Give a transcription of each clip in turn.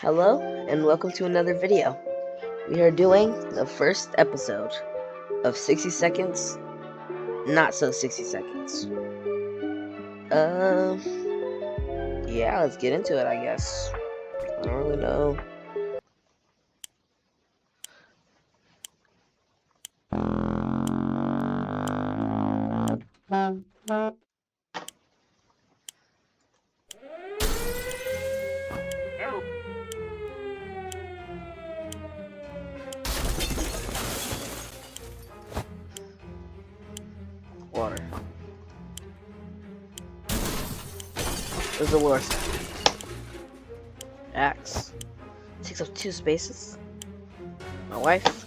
Hello, and welcome to another video. We are doing the first episode of 60 Seconds, Not So 60 Seconds. Yeah, let's get into it, I guess. I don't really know. Water. There's the lure set. Axe. Takes up 2 spaces. My wife.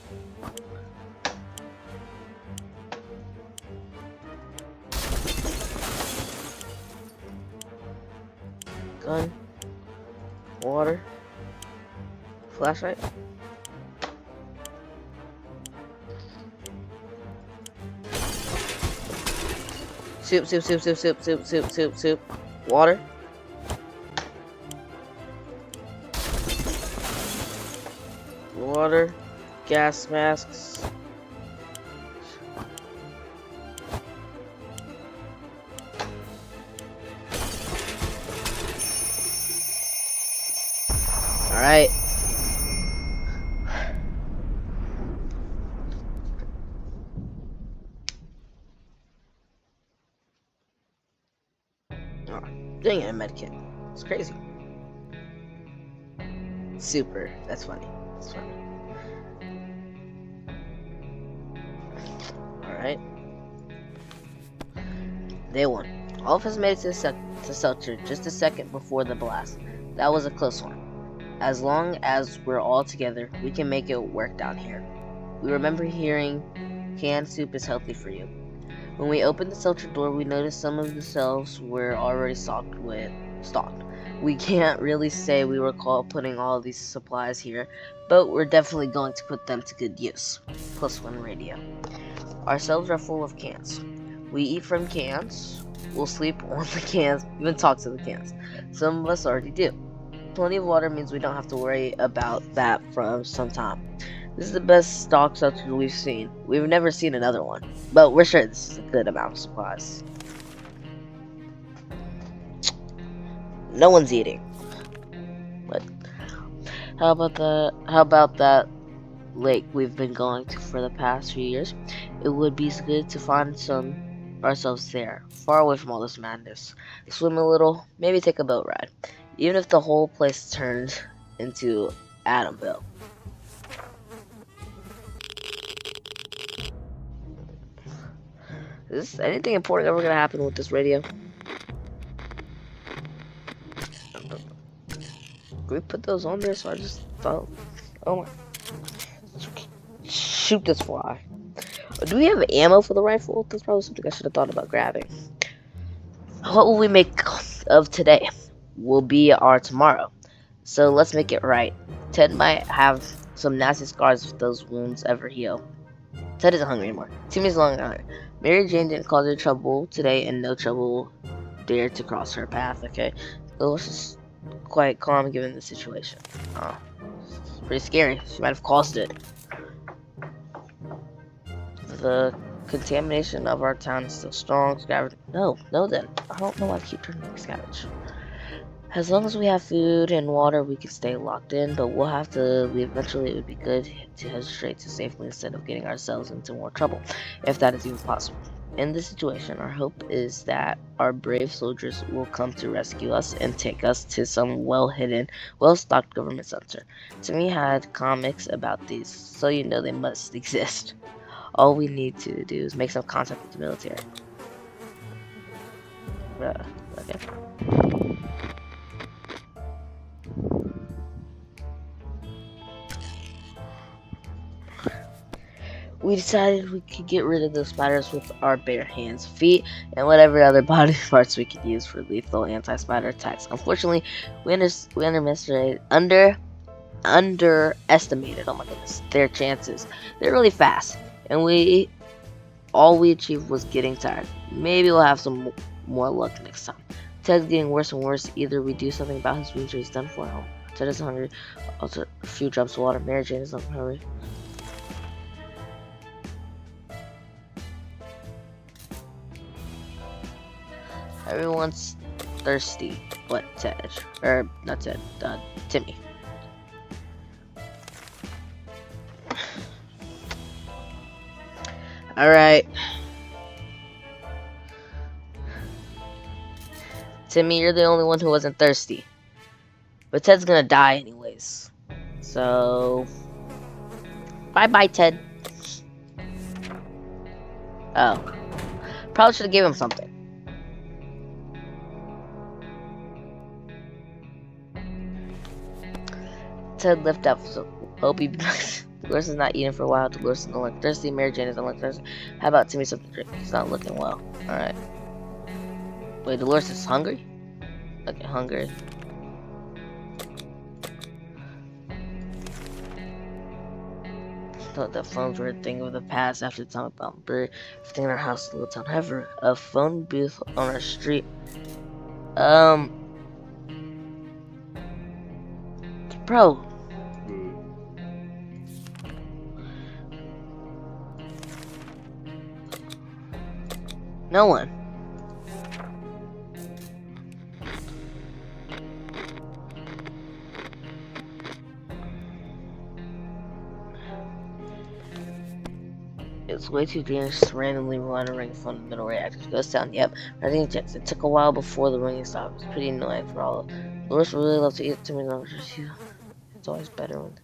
Gun. Water. Flashlight. Soup. Water. Water. Gas masks. Alright. Oh, dang it, a medkit. It's crazy. Super. That's funny. That's funny. Alright. Day 1. All of us made it to shelter just a second before the blast. That was a close one. As long as we're all together, we can make it work down here. We remember hearing canned soup is healthy for you. When we opened the shelter door, we noticed some of the shelves were already stocked. We can't really say we recall putting all these supplies here, but we're definitely going to put them to good use. +1 radio. Our cells are full of cans. We eat from cans, we'll sleep on the cans, even talk to the cans. Some of us already do. Plenty of water means we don't have to worry about that for some time. This is the best stock shelter we've seen. We've never seen another one, but we're sure this is a good amount of supplies. No one's eating. But how about that lake we've been going to for the past few years? It would be good to find ourselves there, far away from all this madness. Swim a little, maybe take a boat ride. Even if the whole place turned into Adamville. Is anything important ever gonna happen with this radio? Can we put those on there? So I just thought, oh my, shoot this fly. Do we have ammo for the rifle? That's probably something I should have thought about grabbing. What will we make of today? Will be our tomorrow. So let's make it right. Ted might have some nasty scars if those wounds ever heal. Ted isn't hungry anymore. Timmy's long hungry. Mary Jane didn't cause her trouble today, and no trouble dared to cross her path, okay? It was just quite calm given the situation. Oh, it's pretty scary. She might have caused it. The contamination of our town is still strong. No then. I don't know why I keep turning to scavenge. As long as we have food and water, we can stay locked in, but we'll have to leave eventually. It would be good to head straight to safely instead of getting ourselves into more trouble, if that is even possible. In this situation, our hope is that our brave soldiers will come to rescue us and take us to some well-hidden, well-stocked government center. Timmy had comics about these, so you know they must exist. All we need to do is make some contact with the military. Okay. We decided we could get rid of those spiders with our bare hands, feet, and whatever other body parts we could use for lethal anti-spider attacks. Unfortunately, we underestimated, oh my goodness, their chances. They're really fast, and all we achieved was getting tired. Maybe we'll have some more luck next time. Ted's getting worse and worse. Either we do something about his wounds or he's done for him. Ted is hungry. Also, a few drops of water. Mary Jane is not in a hurry. Everyone's thirsty, but Ted, or not Ted, Timmy. All right, Timmy, you're the only one who wasn't thirsty, but Ted's gonna die anyways. So, bye, Ted. Oh, probably should have gave him something. Ted left up, so hope he. Dolores is not eating for a while. Dolores doesn't look thirsty. Mary Jane doesn't look thirsty. How about Timmy something to drink? He's not looking well. Alright. Wait, Dolores is hungry? Okay, hungry. Thought that phones were a thing of the past after the atomic bomb. Bird, everything in our house in Little Town. However, a phone booth on our street. Bro. No one. It's way too dangerous to randomly run a ring phone in the middle reactors. Goes down, yep. Rising jets. It took a while before the ringing stopped. It's pretty annoying for all of us. Dolores really loves to eat Timmy numbers. It's always better when.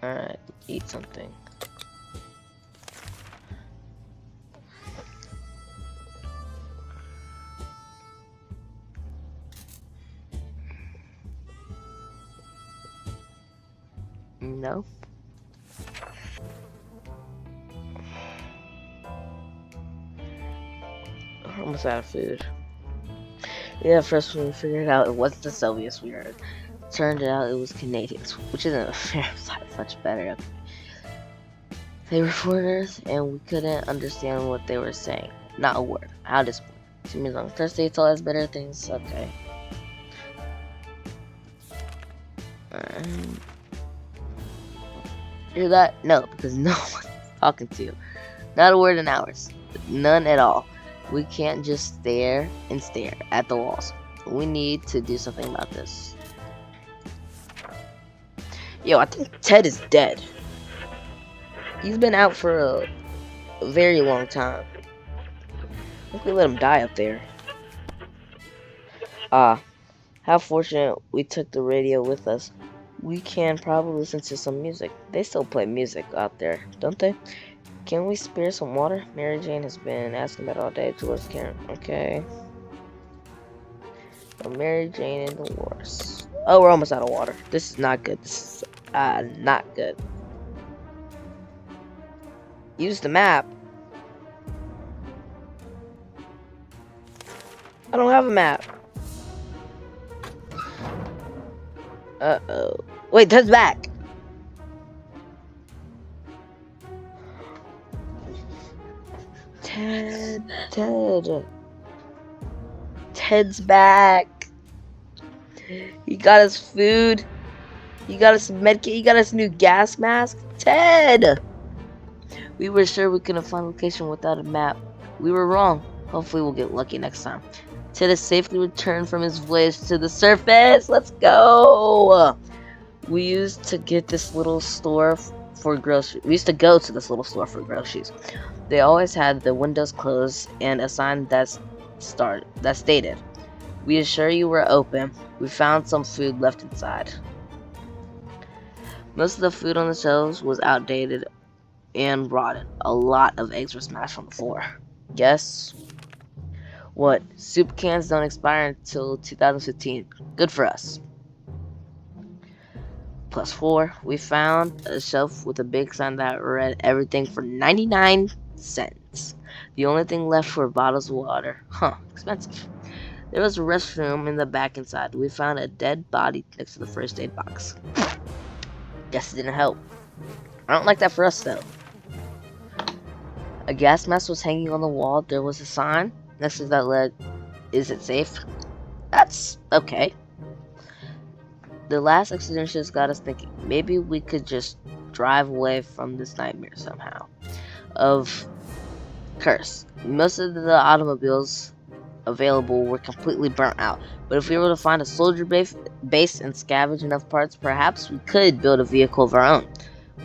Alright, eat something. No. We're almost out of food. Yeah, first when we figured out it wasn't the Soviets we heard. Turned out it was Canadians, which isn't a fair side, much better. They were foreigners, and we couldn't understand what they were saying. Not a word. How disappointing. Timmy's on Thursday, it's all has better things. Okay. Hear that? No, because no one's talking to you. Not a word in hours. None at all. We can't just stare and stare at the walls. We need to do something about this. Yo, I think Ted is dead. He's been out for a very long time. I think we let him die up there. How fortunate we took the radio with us. We can probably listen to some music. They still play music out there, don't they? Can we spare some water? Mary Jane has been asking about all day. Dolores can't. Okay. So Mary Jane and Dolores. Oh, we're almost out of water. This is not good. This is not good. Use the map. I don't have a map. Uh-oh. Wait, Ted's back. Ted's back. He got his food. He got us medkit. He got us new gas mask. Ted! We were sure we couldn't find a location without a map. We were wrong. Hopefully we'll get lucky next time. Ted has safely returned from his voyage to the surface. Let's go! We used to get this little store for groceries. We used to go to this little store for groceries. They always had the windows closed and a sign that stated, "We assure you we're open. We found some food left inside." Most of the food on the shelves was outdated and rotten. A lot of eggs were smashed on the floor. Guess what? Soup cans don't expire until 2015. Good for us. +4, we found a shelf with a big sign that read everything for 99 cents. The only thing left were bottles of water. Huh, expensive. There was a restroom in the back inside. We found a dead body next to the first aid box. Guess it didn't help. I don't like that for us though. A gas mask was hanging on the wall. There was a sign next to that read, "Is it safe?" That's okay. The last experience got us thinking, maybe we could just drive away from this nightmare somehow. Of curse. Most of the automobiles available were completely burnt out, but if we were to find a soldier base and scavenge enough parts, perhaps we could build a vehicle of our own.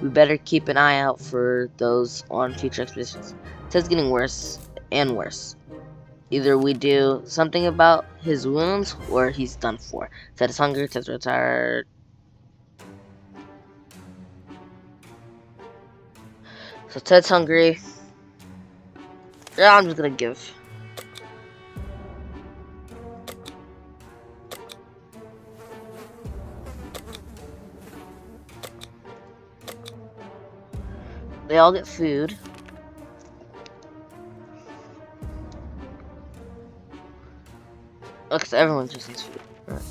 We better keep an eye out for those on future expeditions. Ted's getting worse and worse. Either we do something about his wounds, or he's done for. Ted is hungry, Ted's retired. So Ted's hungry. Yeah, I'm just gonna give. They all get food. Okay, so everyone just needs food. Right.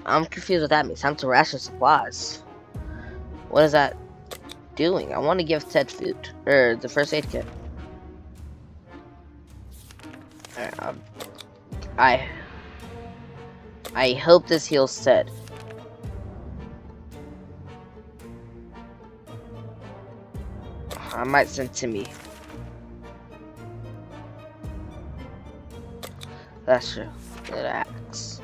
I'm confused what that means. Time to ration supplies. What is that doing? I want to give Ted food. Or the first aid kit. I hope this heals Ted. I might send Timmy. That's true. Good axe.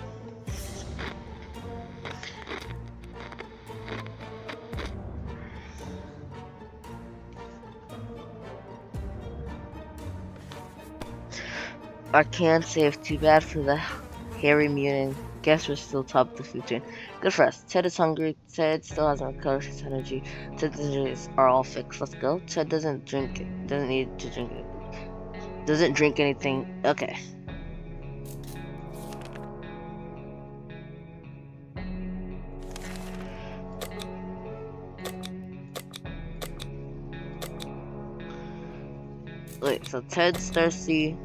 I can't save too bad for the hairy mutant. Guess we're still top of the food chain. Good for us. Ted is hungry. Ted still hasn't recovered his energy. Ted's injuries are all fixed. Let's go. Ted doesn't need to drink it. Doesn't drink anything. Okay. Wait, so Ted's thirsty.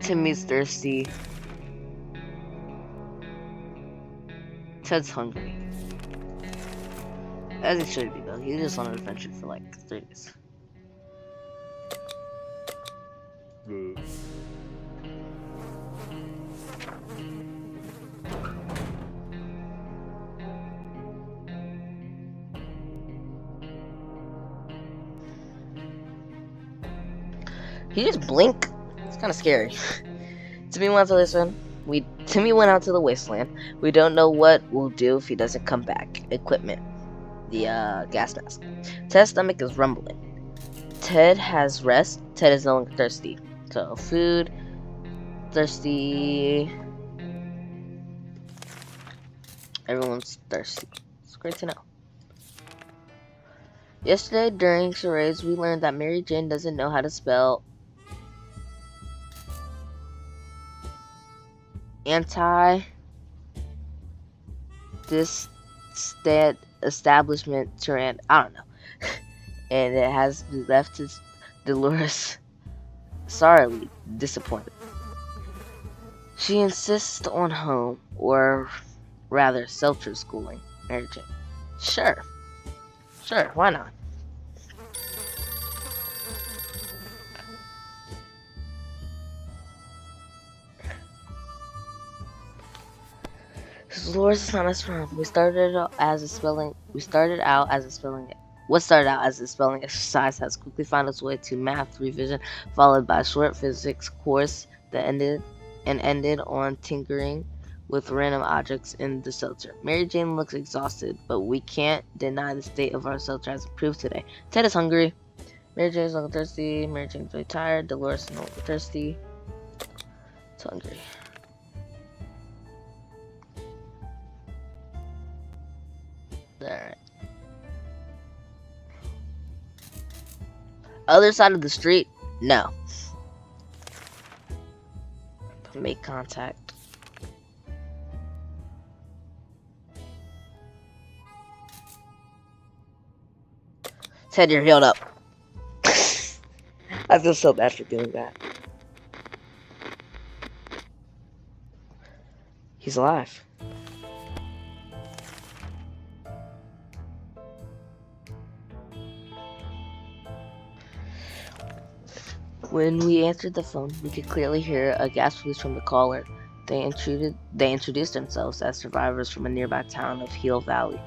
Timmy's thirsty. Ted's hungry. As he should be though. He's just on an adventure for like 3 days. He just blink. It's kind of scary. Timmy went to listen. Timmy went out to the wasteland. We don't know what we'll do if he doesn't come back. Equipment. The gas mask. Ted's stomach is rumbling. Ted has rest. Ted is no longer thirsty. So food. Thirsty. Everyone's thirsty. It's great to know. Yesterday during charades we learned that Mary Jane doesn't know how to spell establishment tyrann. I don't know. And it has left his Dolores sorely disappointed. She insists on home, or rather shelter schooling. Mary Jane. Sure, why not? Dolores is not as strong. What started out as a spelling exercise has quickly found its way to math revision, followed by a short physics course that ended on tinkering with random objects in the shelter. Mary Jane looks exhausted, but we can't deny the state of our shelter has improved today. Ted is hungry. Mary Jane is no longer thirsty. Mary Jane is very tired. Dolores is no longer thirsty. It's hungry. Alright. Other side of the street? No. Make contact. Ted, you're healed up. I feel so bad for doing that. He's alive. When we answered the phone, we could clearly hear a gas release from the caller. They introduced themselves as survivors from a nearby town of Hill Valley.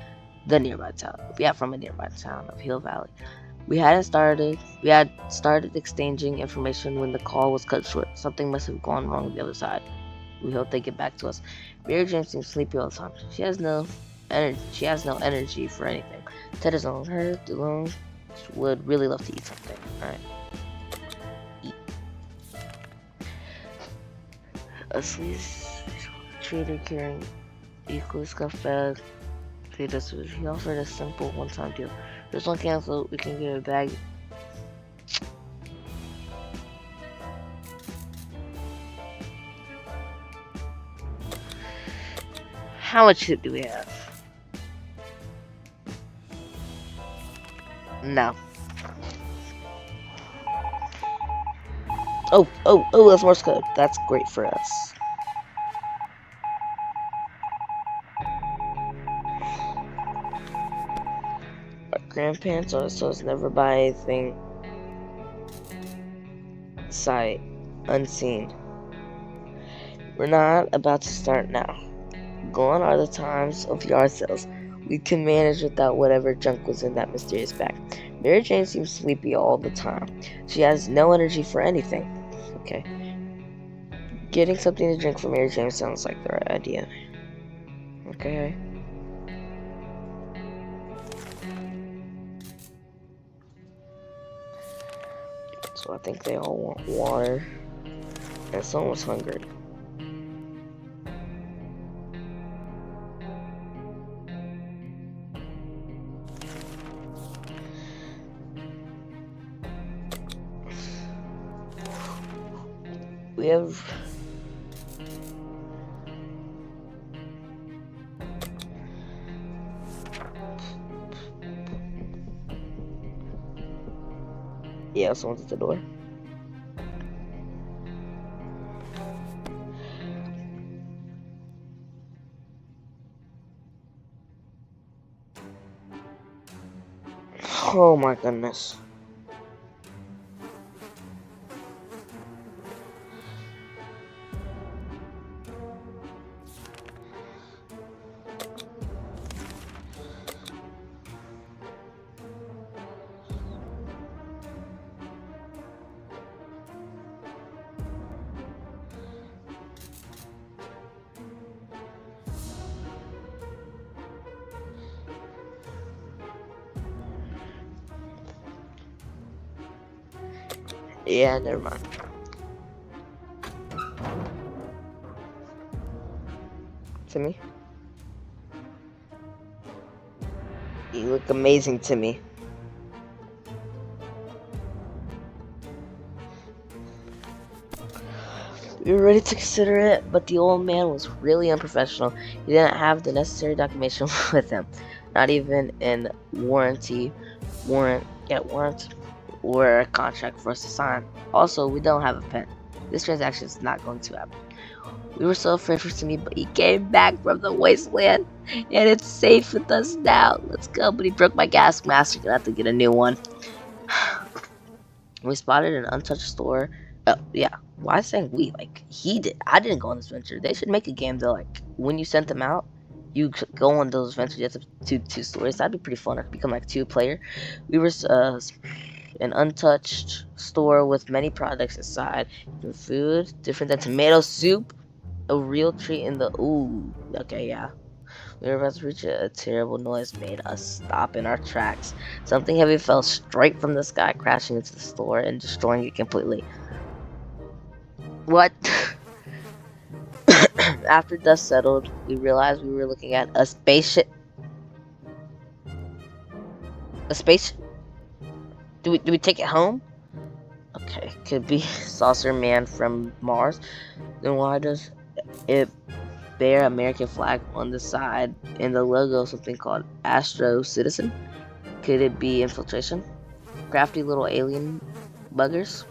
From a nearby town of Hill Valley. We had started exchanging information when the call was cut short. Something must have gone wrong on the other side. We hope they get back to us. Mary Jane seems sleepy all the time. She has no energy for anything. Ted is on her alone. Would really love to eat something. Alright. Eat. A sleaze trader carrying equally scuffed bag. He offered a simple one-time deal. This one canceled, we can get a bag. How much tip do we have? No. Oh, that's Morse code. That's great for us. Our grandparents also says never buy anything sight unseen. We're not about to start now. Gone are the times of yard sales. We can manage without whatever junk was in that mysterious bag. Mary Jane seems sleepy all the time. She has no energy for anything. Okay. Getting something to drink for Mary Jane sounds like the right idea. Okay. So I think they all want water. And someone's hungry. We have someone's at the door. Oh my goodness. Yeah, never mind. Timmy? You look amazing, Timmy. We were ready to consider it, but the old man was really unprofessional. He didn't have the necessary documentation with him. Not even a warrant or a contract for us to sign. Also, we don't have a pen. This transaction is not going to happen. We were so afraid for Timmy, but he came back from the wasteland, and it's safe with us now. Let's go. But he broke my gas mask. We're gonna have to get a new one. We spotted an untouched store. Oh, yeah. Why saying we? Like, he did. I didn't go on this venture. They should make a game that, like, when you sent them out, you go on those ventures. You have to do two stories. That'd be pretty fun. Or become like 2-player. We were an untouched store with many products inside. Food, different than tomato soup. A real treat in the okay, yeah. We were about to reach a terrible noise made us stop in our tracks. Something heavy fell straight from the sky, crashing into the store and destroying it completely. What? After dust settled, we realized we were looking at a spaceship. A spaceship? Do we take it home? Okay, could be Saucer Man from Mars. Then why does it bear American flag on the side and the logo something called Astro Citizen? Could it be infiltration? Crafty little alien buggers?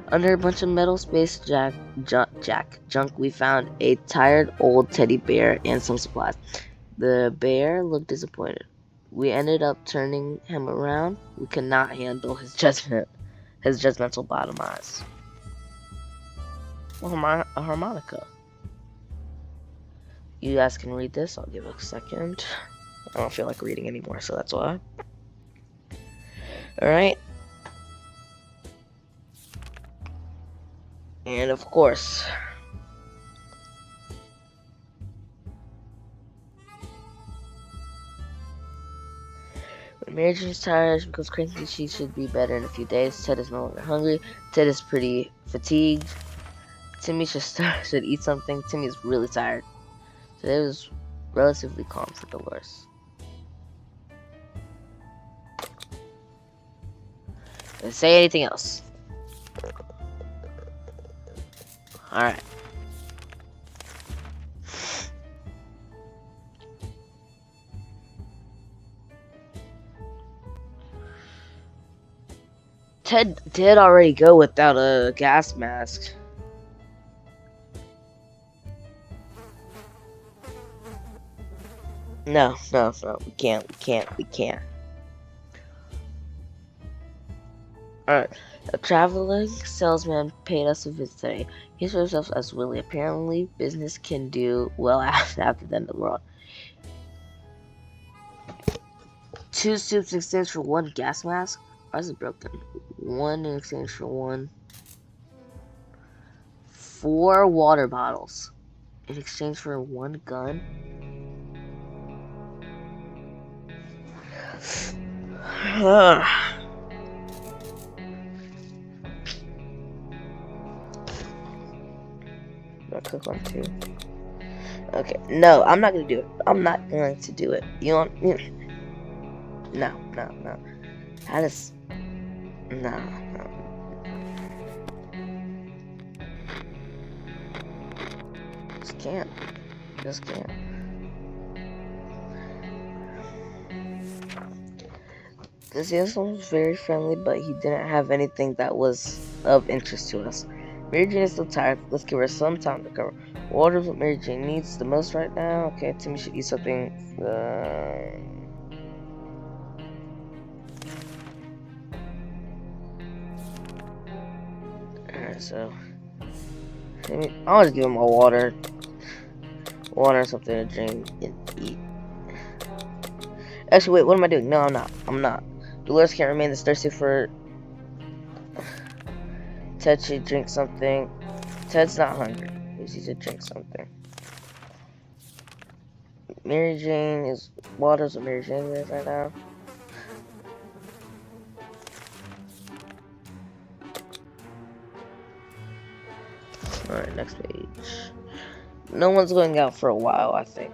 Under a bunch of metal space junk, we found a tired old teddy bear and some supplies. The bear looked disappointed. We ended up turning him around. We could not handle his judgment. his judgmental bottom eyes. Well, a harmonica. You guys can read this. I'll give it a second. I don't feel like reading anymore, so that's why. Alright. And of course, when Mary Jane's tired, she becomes cranky. She should be better in a few days. Ted is no longer hungry. Ted is pretty fatigued. Timmy should eat something. Timmy is really tired. Today was relatively calm for Dolores. Didn't say anything else. Alright. Ted did already go without a gas mask. No, we can't. Alright, a traveling salesman paid us a visit today. He serves us as Willie. Apparently, business can do well after the end of the world. 2 soups in exchange for 1 gas mask? Why is it broken? 1 in exchange for 1. 4 water bottles in exchange for 1 gun? I'll click on 2. Okay, no, I'm not gonna do it. I'm not going to do it. You want? No. That is no. Just can't. The salesman was very friendly, but he didn't have anything that was of interest to us. Mary Jane is still tired. Let's give her some time to recover. Water is what Mary Jane needs the most right now. Okay, Timmy should eat something. Alright, so I'll just give him a water or something to drink and eat. Actually, wait, what am I doing? No, I'm not. Dolores can't remain this thirsty for. Ted should drink something. Ted's not hungry. He should drink something. Mary Jane is. Water's what Mary Jane is right now. Alright, next page. No one's going out for a while, I think.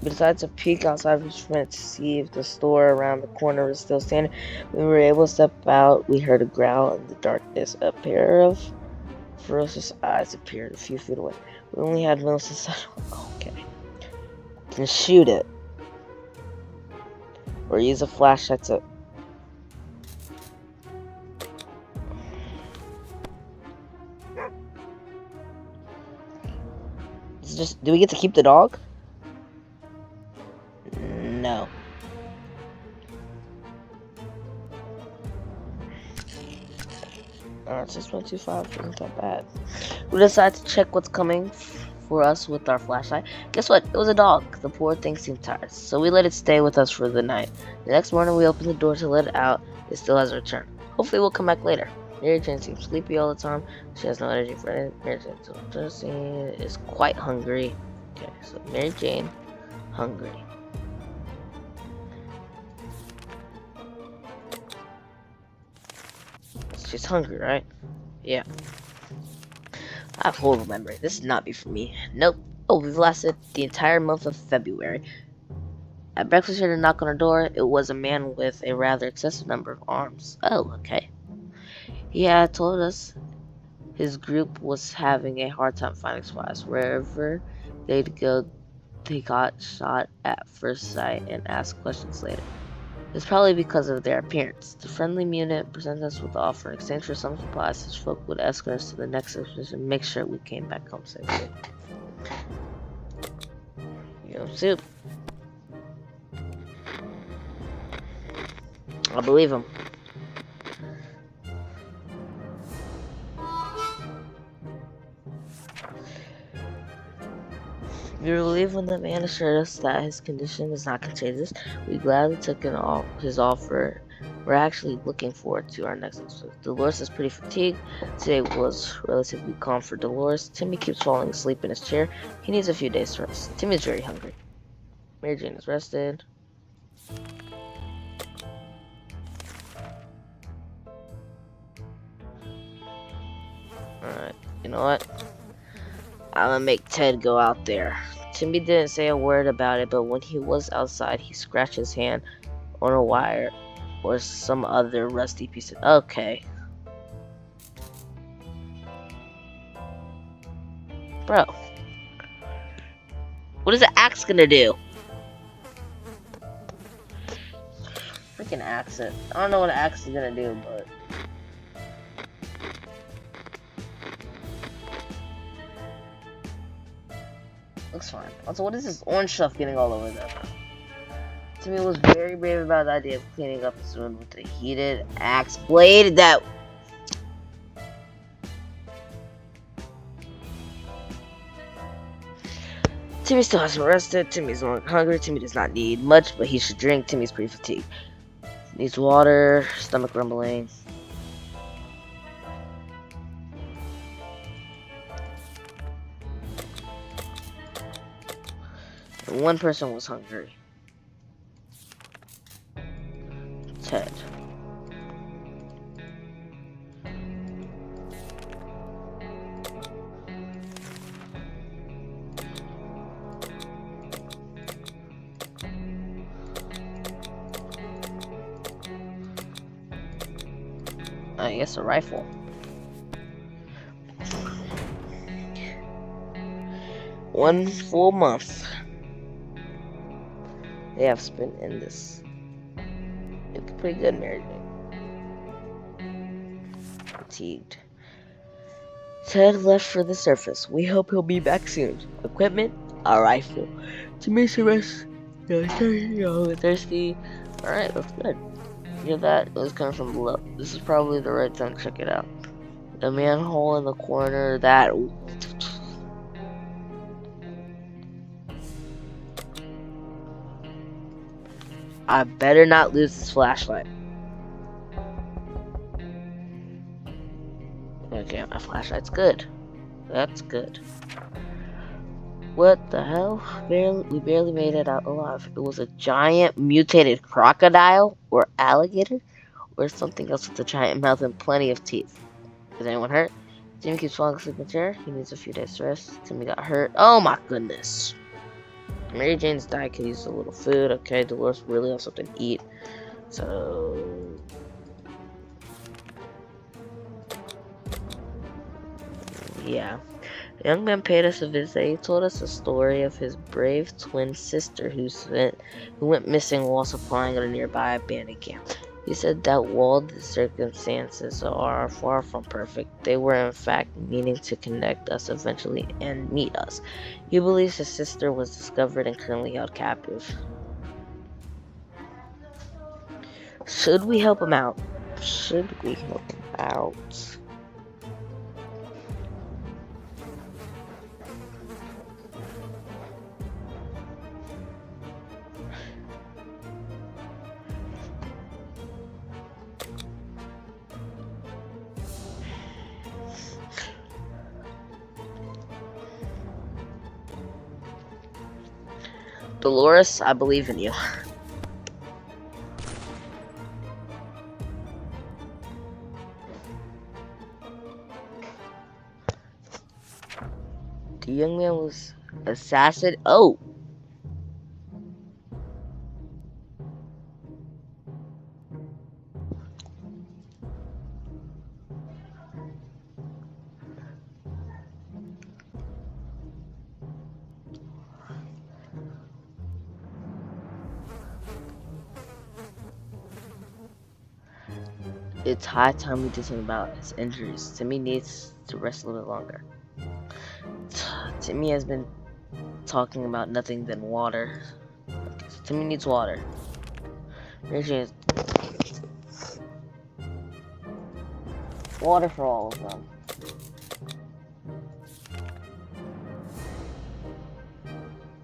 We decided to peek outside for a minute to see if the store around the corner was still standing. When we were able to step out, we heard a growl in the darkness. A pair of ferocious eyes appeared a few feet away. We only had moments to settle. Okay. Can shoot it. Or use a flashlight to. Do we get to keep the dog? No. It's 6.25, isn't that bad. We decided to check what's coming for us with our flashlight. Guess what? It was a dog. The poor thing seemed tired, so we let it stay with us for the night. The next morning we opened the door to let it out. It still hasn't returned. Hopefully we'll come back later. Mary Jane seems sleepy all the time. She has no energy for it. Mary Jane is quite hungry. Okay, so Mary Jane, hungry. She's hungry, right? Yeah. I have horrible memory. This would not be for me. Nope. Oh, we've lasted the entire month of February. At breakfast, we heard a knock on our door. It was a man with a rather excessive number of arms. Oh, okay. He had told us his group was having a hard time finding supplies. Wherever they'd go, they got shot at first sight and asked questions later. It's probably because of their appearance. The friendly mutant presented us with the offer. In exchange for some supplies, such folk would escort us to the next station and make sure we came back home safely. Soup. I believe him. We were relieved when the man assured us that his condition is not contagious. We gladly took his offer. We're actually looking forward to our next episode. Dolores is pretty fatigued. Today was relatively calm for Dolores. Timmy keeps falling asleep in his chair. He needs a few days to rest. Timmy's very hungry. Mary Jane is rested. Alright, you know what? I'm gonna make Ted go out there. Timmy didn't say a word about it, but when he was outside, he scratched his hand on a wire or some other rusty piece of... Okay. Bro. What is the axe gonna do? Freaking axe it. I don't know what an axe is gonna do, but... looks fine. Also, what is this orange stuff getting all over them? Timmy was very brave about the idea of cleaning up his wound with a heated axe blade that... Timmy still hasn't rested. Timmy's no longer hungry. Timmy does not need much, but he should drink. Timmy's pretty fatigued. Needs water. Stomach rumbling. And one person was hungry. Ted. I guess a rifle. One full month they have spent in this. It's pretty good, Mary Jane. Fatigued. Ted left for the surface. We hope he'll be back soon. Equipment, a rifle. To miss the rest. Thirsty. Alright, that's good. Hear that? It was coming from below. This is probably the right time to check it out. The manhole in the corner, that... I better not lose this flashlight. Okay, my flashlight's good. That's good. What the hell? We barely made it out alive. It was a giant mutated crocodile or alligator or something else with a giant mouth and plenty of teeth. Is anyone hurt? Timmy keeps falling asleep in the chair. He needs a few days to rest. Timmy got hurt. Oh my goodness. Mary Jane's diet could use a little food. Okay, Dolores really wants something to eat. So... yeah. The young man paid us a visit. He told us a story of his brave twin sister who went missing while supplying at a nearby abandoned camp. He said that while the circumstances are far from perfect, they were in fact meaning to connect us eventually and meet us. He believes his sister was discovered and currently held captive. Should we help him out? Should we help him out? Dolores, I believe in you. The young man was assassinated. Oh! It's high time we do something about his injuries. Timmy needs to rest a little bit longer. Timmy has been talking about nothing but water. So Timmy needs water. Here she is. Water for all of them.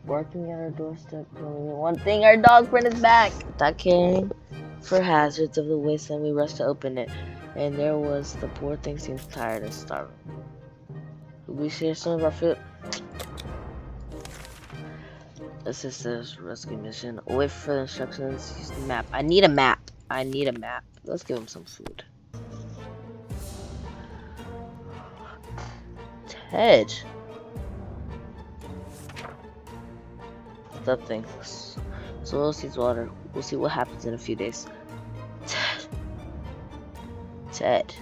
Barking at our doorstep, telling me one thing: our dog friend is back. Not caring for hazards of the wasteland, we rushed to open it, and there was the poor thing seems tired and starving. We share some of our food. Assist this rescue mission. Wait for the instructions. Use the map. I need a map. I need a map. Let's give him some food. Ted. That thing. Soil seeds water. We'll see what happens in a few days. Ted. Ted.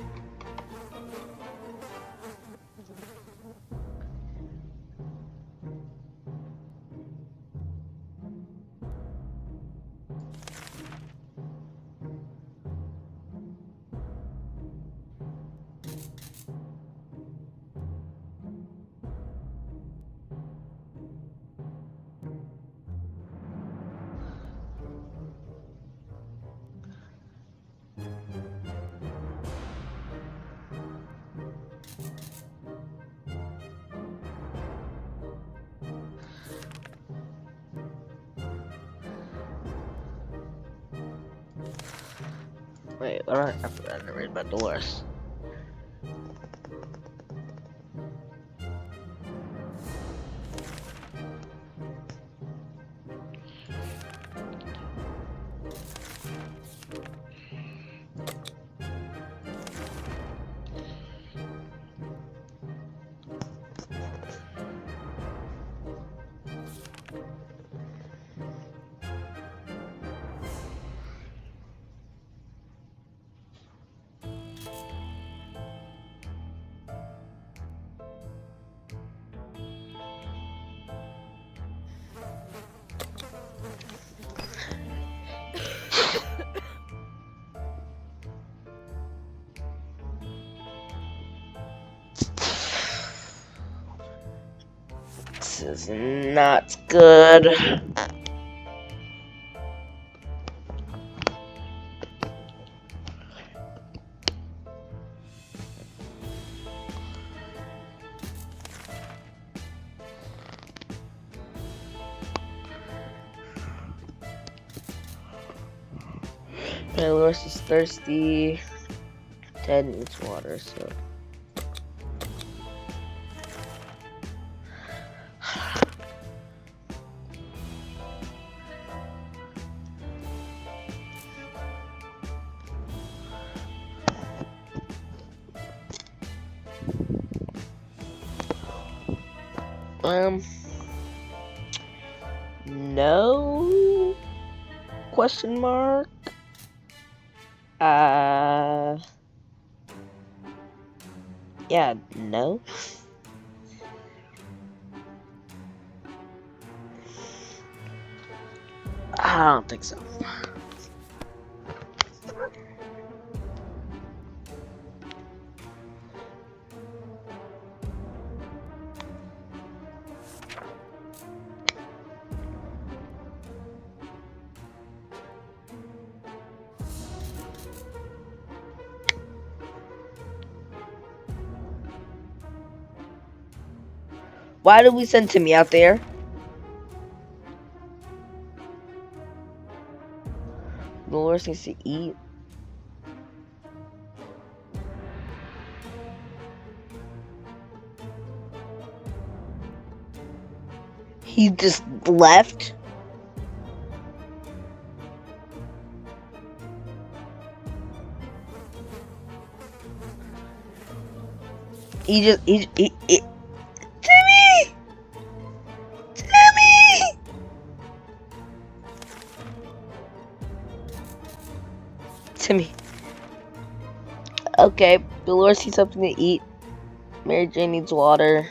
Wait, I forgot to read about Dolores. This is not good. Dolores is thirsty. Ted needs water, so. No? Question mark? Yeah, no. I don't think so. Why did we send Timmy out there? Dolores needs to eat. He just left. He Timmy! Timmy! Timmy. Okay, Dolores needs something to eat. Mary Jane needs water.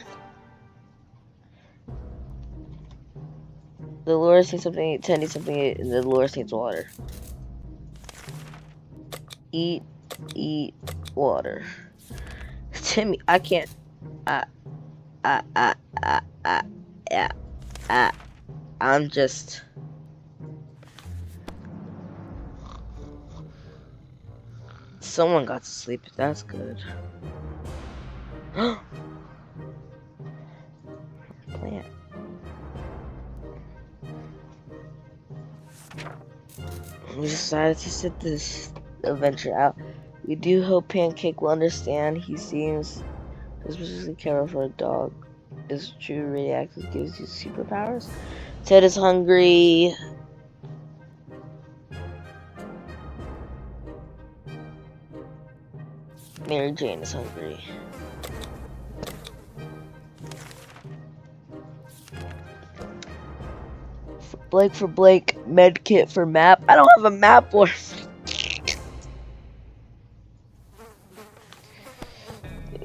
Dolores needs something to eat. Ted needs something to eat. And Dolores needs water. Eat, water. Timmy, I can't. I'm just. Someone got to sleep. That's good. Plant. We decided to sit this adventure out. We do hope Pancake will understand. He seems suspiciously careful for a dog. Is true radioactive gives you superpowers? Ted is hungry. Mary Jane is hungry. Blake for Blake, med kit for map. I don't have a map or.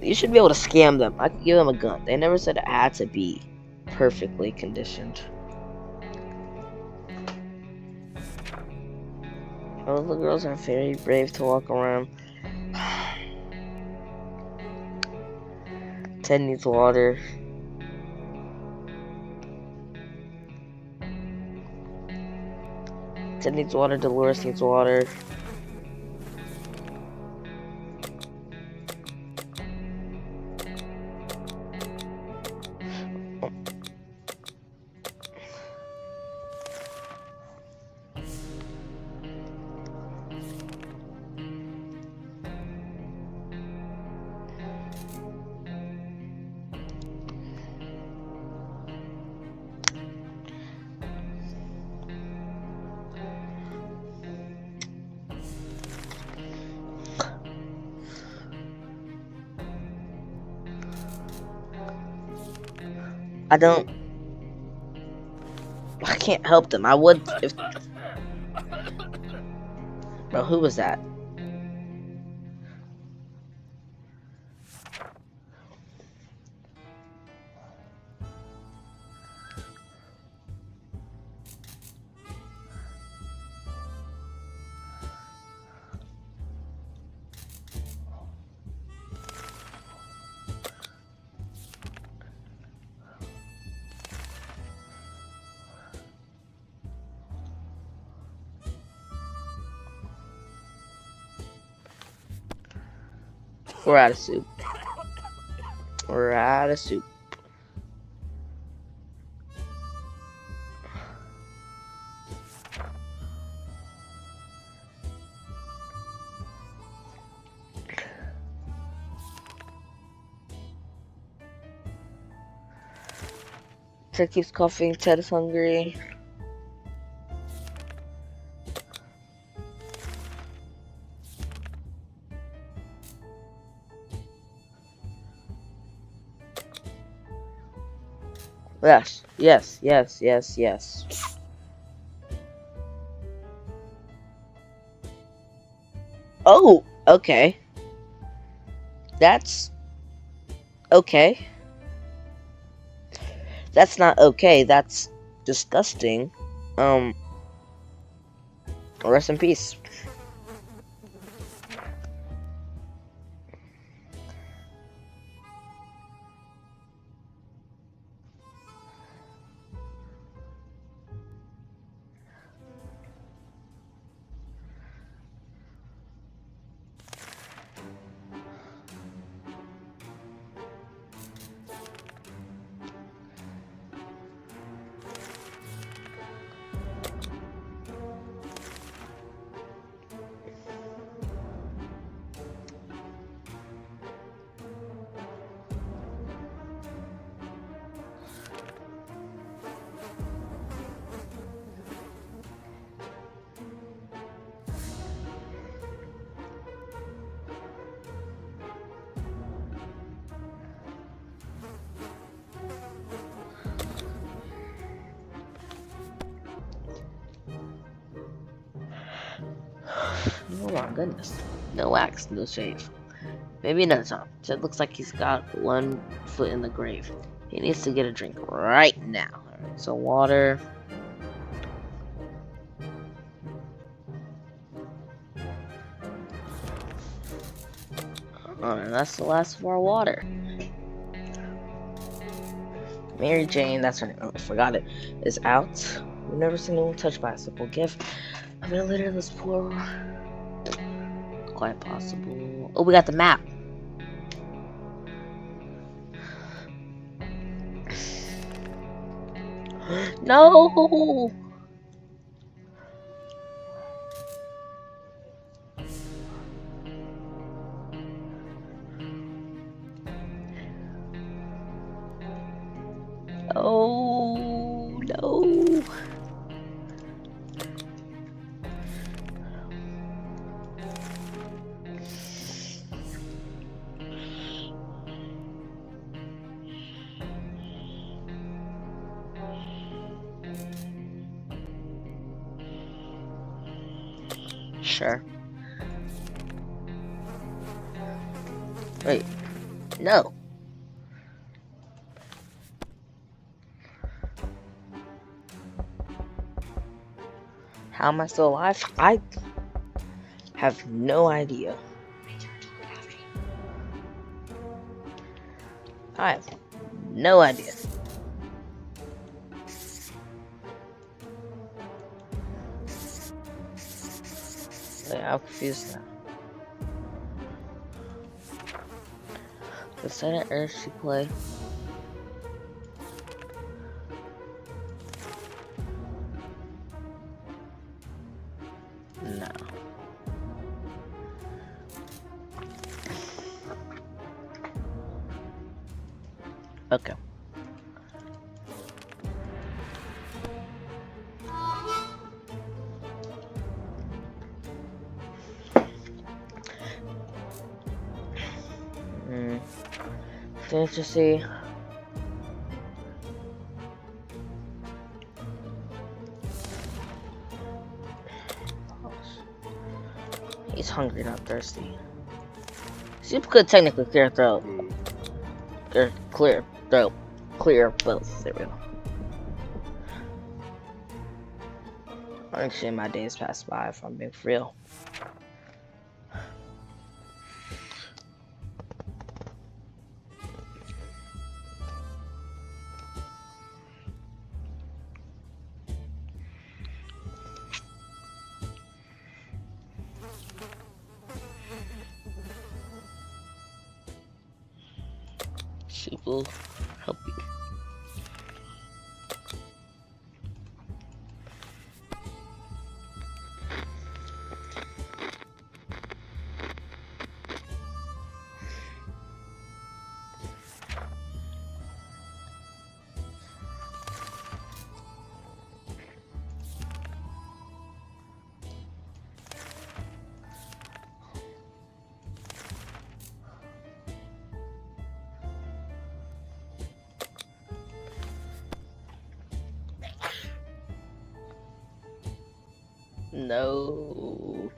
You should be able to scam them. I could give them a gun. They never said it had to be perfectly conditioned. All the girls are very brave to walk around. Ted needs water. Ted needs water. Dolores needs water. I can't help them. I would if. Bro, who was that? We're out of soup. We're out of soup. Ted keeps coughing. Ted is hungry. Yes, yes, yes, yes, yes. Oh, okay. That's okay. That's not okay. That's disgusting. Rest in peace. Oh my goodness. No wax, no shave. Maybe another time. Ted looks like he's got one foot in the grave. He needs to get a drink right now. Alright, so water. Alright, that's the last of our water. Mary Jane, that's her name. Oh, I forgot it. Is out. We've never seen anyone touched by a simple gift. I'm gonna litter this poor. Quite possible. Oh, we got the map. No. Oh no. Sure. Wait, no. How am I still alive? I have no idea. I have no idea. Wait, I'm confused now. Was that an Earthsea play? No. Okay. Let's just see. He's hungry, not thirsty. Soup could technically clear throat. Clear throat. Clear both. There we go. Actually, my days pass by if I'm being real. Soup will help you. No.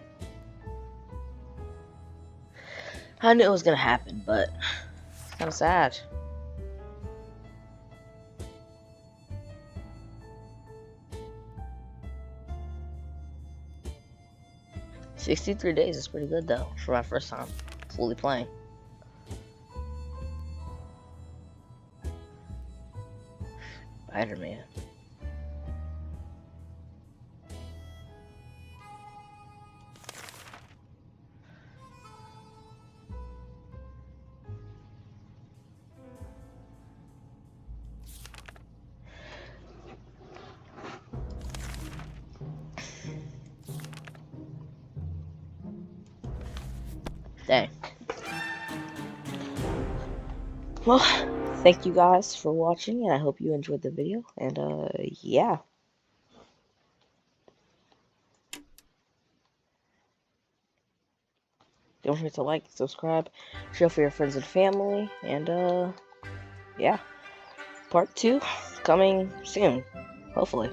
I knew it was gonna happen, but it's kind of sad. $63 days is pretty good though for my first time fully playing. Spider-Man. Dang. Well, thank you guys for watching, and I hope you enjoyed the video, and yeah. Don't forget to like, subscribe, share for your friends and family, and yeah. Part 2 coming soon, hopefully.